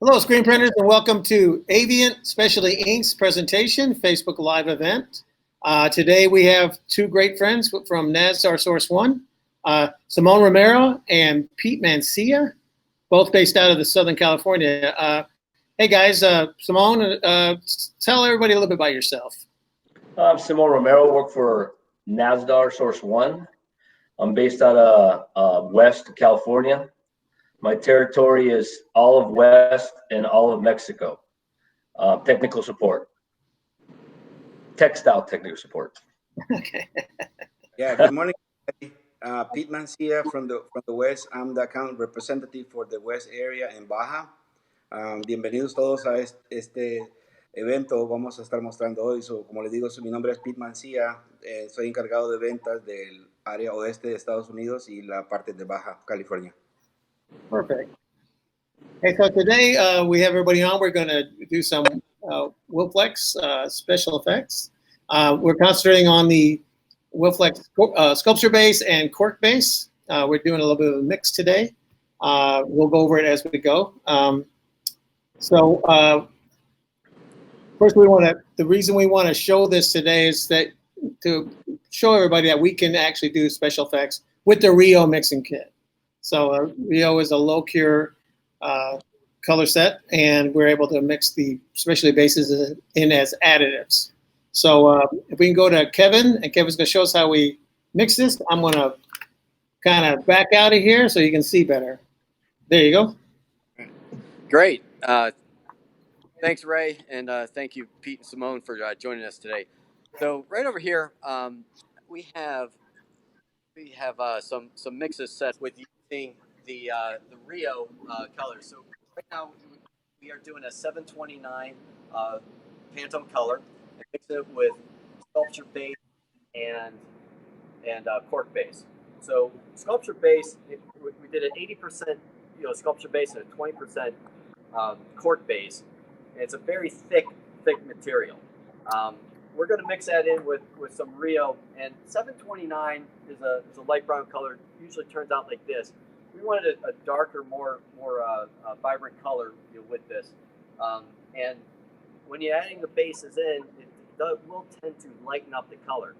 Hello, screen printers, and welcome to Avient Specialty Inc.'s presentation, Facebook Live event. Today we have two great friends from Nazdar SourceOne, Simone Romero and Pete Mancia, both based out of the Southern California. Hey guys, Simone, tell everybody a little bit about yourself. I'm Simone Romero, work for Nazdar SourceOne. I'm based out of West California. My territory is all of West and all of Mexico. Technical support. Textile technical support. Okay. Yeah, good morning. Pete Mancia from the West. I'm the account representative for the West area en Baja. Bienvenidos todos a este evento. Vamos a estar mostrando hoy. Como les digo, mi nombre es Pete Mancia. Soy encargado de ventas del área oeste de Estados Unidos y la parte de Baja California. Perfect. Hey, so today we have everybody on. We're going to do some Wilflex special effects. We're concentrating on the Wilflex sculpture base and cork base. We're doing a little bit of a mix today. We'll go over it as we go. First, the reason we want to show this today is that to show everybody that we can actually do special effects with the Rio mixing kit. So Rio is a low cure color set, and we're able to mix the specialty bases in as additives. So if we can go to Kevin, and Kevin's going to show us how we mix this. I'm going to kind of back out of here so you can see better. There you go. Great. Thanks, Ray, and thank you, Pete and Simone, for joining us today. So right over here, we have some mixes set with using the Rio colors. So right now we are doing a 729 Phantom color and mix it with sculpture base and cork base. So sculpture base, we did an 80% sculpture base and a 20% cork base. And it's a very thick material. We're going to mix that in with some Rio, and 729 is a light brown color. Usually turns out like this. We wanted a darker, more vibrant color with this. And when you're adding the bases in, it will tend to lighten up the color.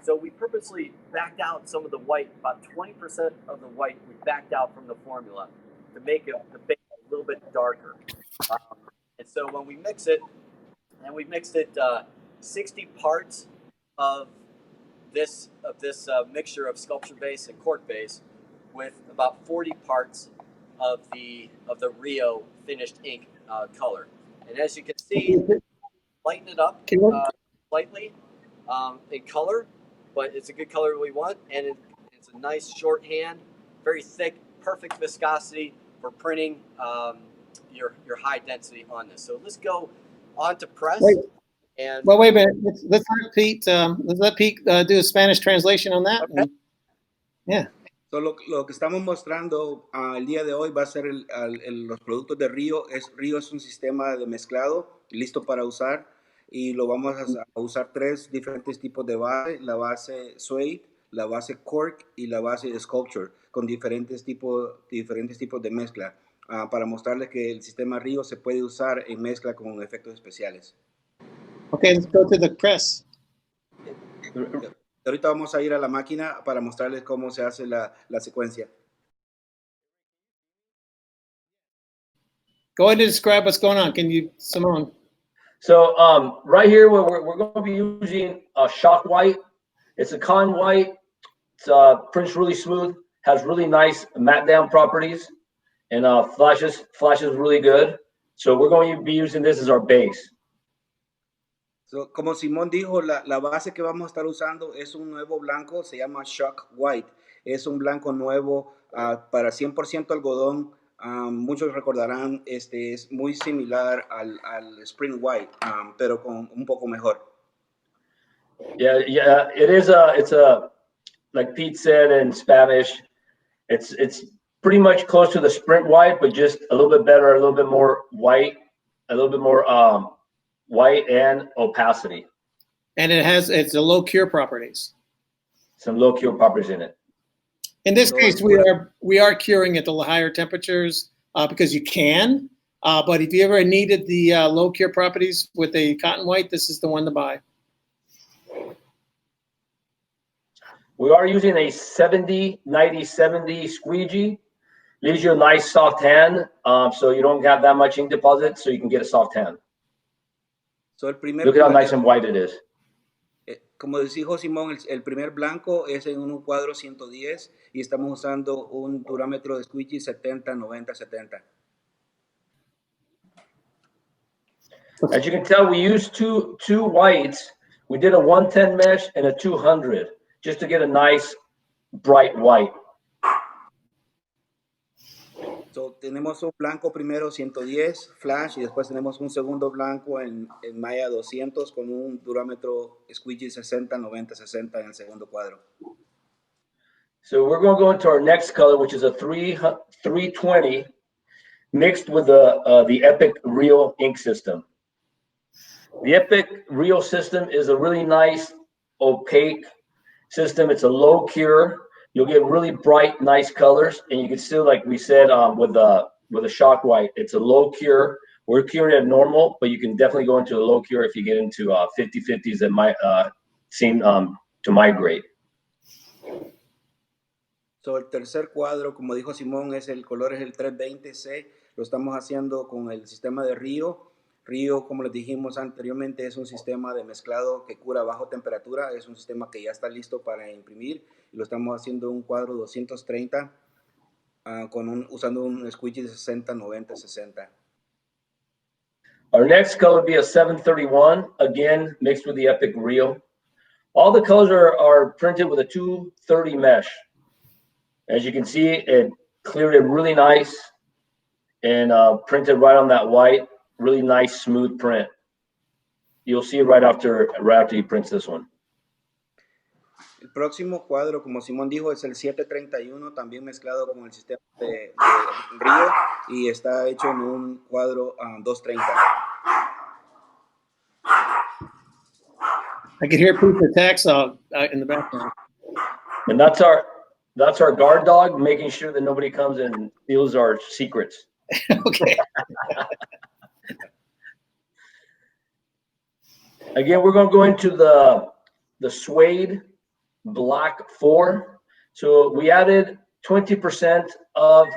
So we purposely backed out some of the white, about 20% of the white we backed out from the formula to make the base a little bit darker. And so when we mix it, and we mixed it 60 parts of this mixture of sculpture base and cork base with about 40 parts of the Rio finished ink color. And as you can see, lighten it up slightly in color, but it's a good color we want, and it's a nice shorthand, very thick, perfect viscosity for printing your high density on this. So let's go on to press. Wait a minute. Let's let Pete do a Spanish translation on that. Okay. Yeah. So lo que estamos mostrando el día de hoy va a ser los productos de Rio. Rio es un sistema de mezclado listo para usar, y lo vamos a usar tres diferentes tipos de base: la base suede, la base cork y la base de sculpture, con diferentes tipos de mezcla, para mostrarles que el sistema Rio se puede usar en mezcla con efectos especiales. Okay, let's go to the press. Ahorita vamos a ir a la máquina para mostrarles cómo se hace la secuencia. Go ahead and describe what's going on. Can you, Simone? So right here, we're going to be using a shock white. It's a con white. It prints really smooth, has really nice matte down properties, and flashes really good. So we're going to be using this as our base. So, como Simón dijo, la base que vamos a estar usando es un nuevo blanco, se llama Shock White. Es un blanco nuevo para 100% algodón. Muchos recordarán, es muy similar al Spring White, pero con un poco mejor. Yeah, it is it's a, like Pete said in Spanish, it's pretty much close to the Sprint White, but just a little bit better, a little bit more white, a little bit more white and opacity. And it's a low cure properties. Some low cure properties in it. In this case, we are curing at the higher temperatures because you can. But if you ever needed the low cure properties with the cotton white, this is the one to buy. We are using a 70-90-70 squeegee. Leaves you a nice soft hand, so you don't have that much ink deposit, so you can get a soft hand. So Look at how nice and white it is. Como dijo Simón, el primer blanco es en un cuadro 110 y estamos usando un durámetro de squeegee 70, 90, 70. As you can tell, we used two whites. We did a 110 mesh and a 200 just to get a nice bright white. So, tenemos un blanco primero 110 flash y después tenemos un segundo blanco en Maya 200 con un durámetro squeegee 60, 90, 60 en el segundo cuadro. So we're going to go into our next color, which is a 320 mixed with the Epic Rio ink system. The Epic Rio system is a really nice opaque system. It's a low cure. You'll get really bright, nice colors, and you can still, like we said, with a shock white, it's a low cure. We're curing at normal, but you can definitely go into a low cure if you get into 50-50s that might seem to migrate. So, el tercer cuadro, como dijo Simón, el color es el 320C. Lo estamos haciendo con el sistema de Rio. Rio, como les dijimos anteriormente, es un sistema de mezclado que cura bajo temperatura. Es un sistema que ya está listo para imprimir. Y lo estamos haciendo un cuadro 230 usando un squeegee de 60, 90, 60. Our next color would be a 731, again, mixed with the Epic Rio. All the colors are printed with a 230 mesh. As you can see, it cleared it really nice and printed right on that white. Really nice, smooth print. You'll see it right after he prints this one. El próximo cuadro, como Simón dijo, es el 731, también mezclado con el sistema de Rio y está hecho en un cuadro 230. I could hear proof of tax in the background. And that's our guard dog, making sure that nobody comes and steals our secrets. Okay. Again, we're going to go into the suede black 4. So we added 20% of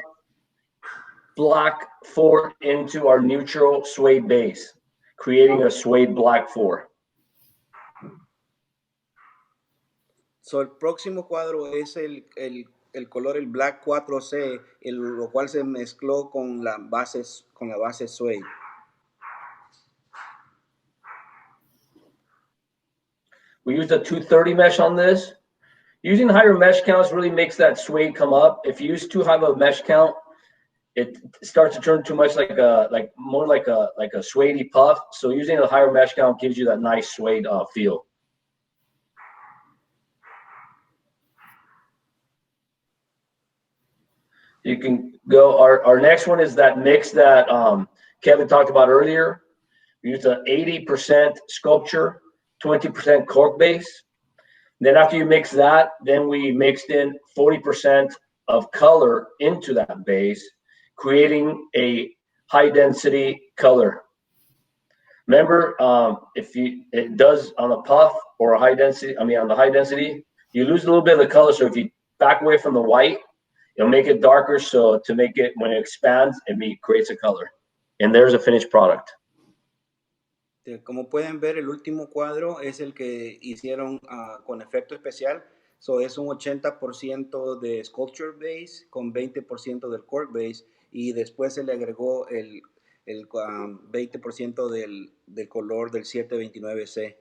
black 4 into our neutral suede base, creating a suede black 4. So, el próximo cuadro es el color, el Black 4C, lo cual se mezcló con la base suede. We used a 230 mesh on this. Using higher mesh counts really makes that suede come up. If you use too high of a mesh count, it starts to turn too much more like a suede puff. So using a higher mesh count gives you that nice suede feel. You can go. Our next one is that mix that Kevin talked about earlier. We used an 80% sculpture, 20% cork base. Then after you mix that, then we mixed in 40% of color into that base, creating a high density color. Remember, it does on a puff or a high density, on the high density, you lose a little bit of the color. So if you back away from the white, it'll make it darker. So to make it, when it expands, it creates a color. And there's a finished product. Como pueden ver, el último cuadro es el que hicieron con efecto especial. So, es un 80% de sculpture base con 20% del cork base y después se le agregó el 20% del color del 729C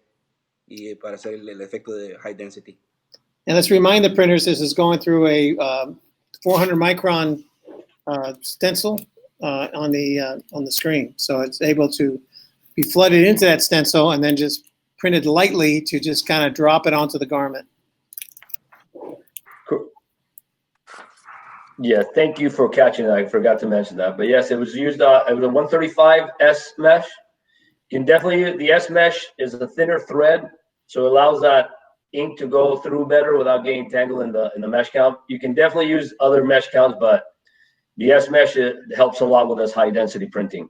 y para hacer el efecto de high density. And let's remind the printers this is going through a 400 micron stencil on the screen, so it's able to be flooded into that stencil and then just printed lightly to just kind of drop it onto the garment. Cool. Yeah, thank you for catching that. I forgot to mention that. But yes, it was used, it was a 135 S mesh. You can definitely, the S mesh is a thinner thread, so it allows that ink to go through better without getting tangled in the mesh count. You can definitely use other mesh counts, but the S mesh helps a lot with this high density printing.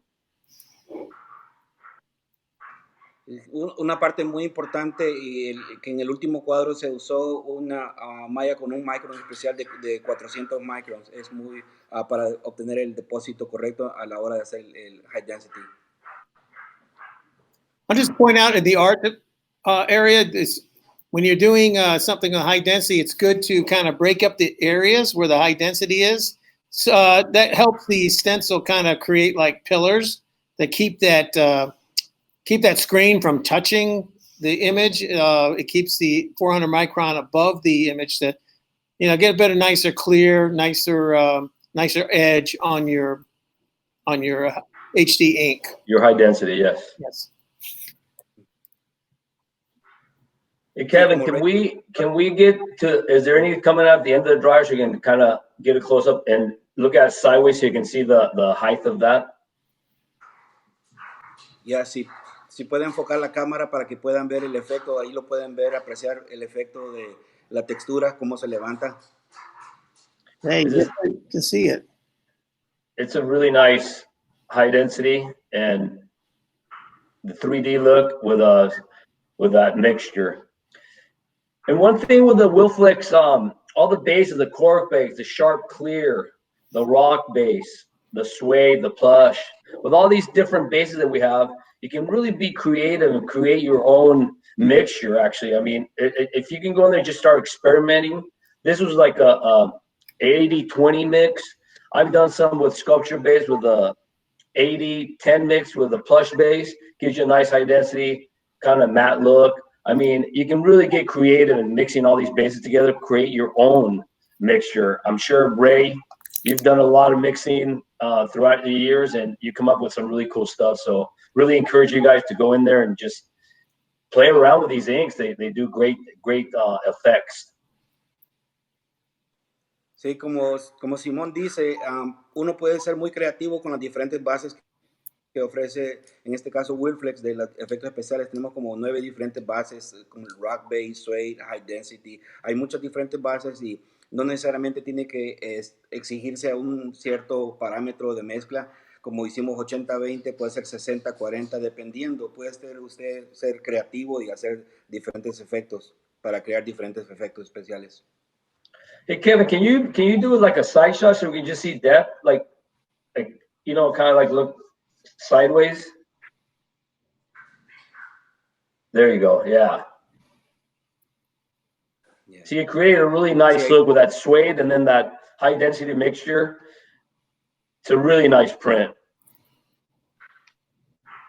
Una parte muy importante y que en el último cuadro se usó una malla con un micron especial de 400 microns. Es muy para obtener el depósito correcto a la hora de hacer el high density. I'll just point out in the art area, when you're doing something of high density, it's good to kind of break up the areas where the high density is. So that helps the stencil kind of create like pillars that keep that screen from touching the image. It keeps the 400 micron above the image that, get a better, nicer, clear, nicer edge on your HD ink. Your high density, yes. Yes. Hey, Kevin, can we get to, is there any coming up at the end of the dryer so you can kind of get a close up and look at it sideways so you can see the height of that? Ya, si pueden enfocar la cámara para que puedan ver el efecto, ahí lo pueden ver, apreciar el efecto de la textura, cómo se levanta. Hey, you can see it. It's a really nice high density and the 3D look with that mixture. And one thing with the Wilflex, all the bases, the cork base, the sharp clear, the rock base, the suede, the plush, with all these different bases that we have, you can really be creative and create your own mixture, actually. I mean, if you can go in there and just start experimenting, this was like a 80-20 mix. I've done some with sculpture base with a 80-10 mix with a plush base, gives you a nice high density, kind of matte look. I mean, you can really get creative in mixing all these bases together, create your own mixture. I'm sure, Ray, you've done a lot of mixing throughout the years, and you come up with some really cool stuff. So really encourage you guys to go in there and just play around with these inks. They do great effects. Sí, como Simón dice, uno puede ser muy creativo con las diferentes bases que ofrece, en este caso Wilflex, de los efectos especiales. Tenemos como 9 diferentes bases, como el rock base, suede, high density. Hay muchas diferentes bases y no necesariamente tiene que exigirse a un cierto parámetro de mezcla. Como hicimos 80-20, puede ser 60-40, dependiendo. Puede usted ser creativo y hacer diferentes efectos para crear diferentes efectos especiales. Hey, Kevin, can you do like a side shot so we can just see depth, like kind of like look sideways? There you go. Yeah. So you create a really nice look with that suede and then that high density mixture. It's a really nice print.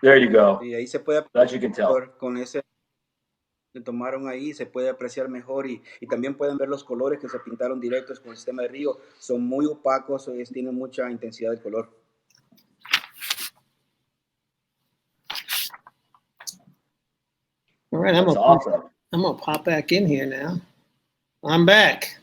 There you go. Y ahí se puede, that you can tell. Con ese que tomaron ahí se puede apreciar mejor y también pueden ver los colores que se pintaron directos con el sistema de Rio. Son muy opacos, tienen mucha intensidad de color. All right, I'm gonna pop back in here now. I'm back.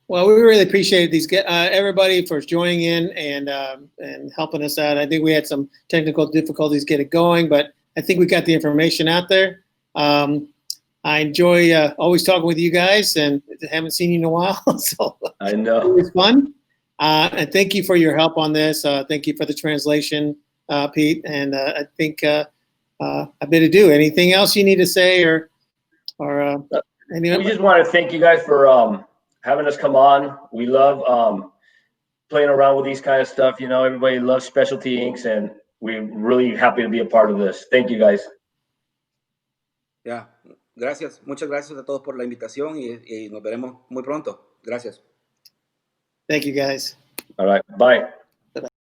Well, we really appreciate these everybody for joining in and helping us out. I think we had some technical difficulties get it going, but I think we got the information out there. I enjoy always talking with you guys, and haven't seen you in a while, so I know it was fun. And thank you for your help on this. Thank you for the translation, Pete. And I think I bid adieu. Anything else you need to say, or anything? We just want to thank you guys for having us come on. We love playing around with these kind of stuff. Everybody loves specialty inks, and we're really happy to be a part of this. Thank you, guys. Ya, gracias. Muchas gracias a todos por la invitación y nos veremos muy pronto. Gracias. Thank you, guys. All right. Bye.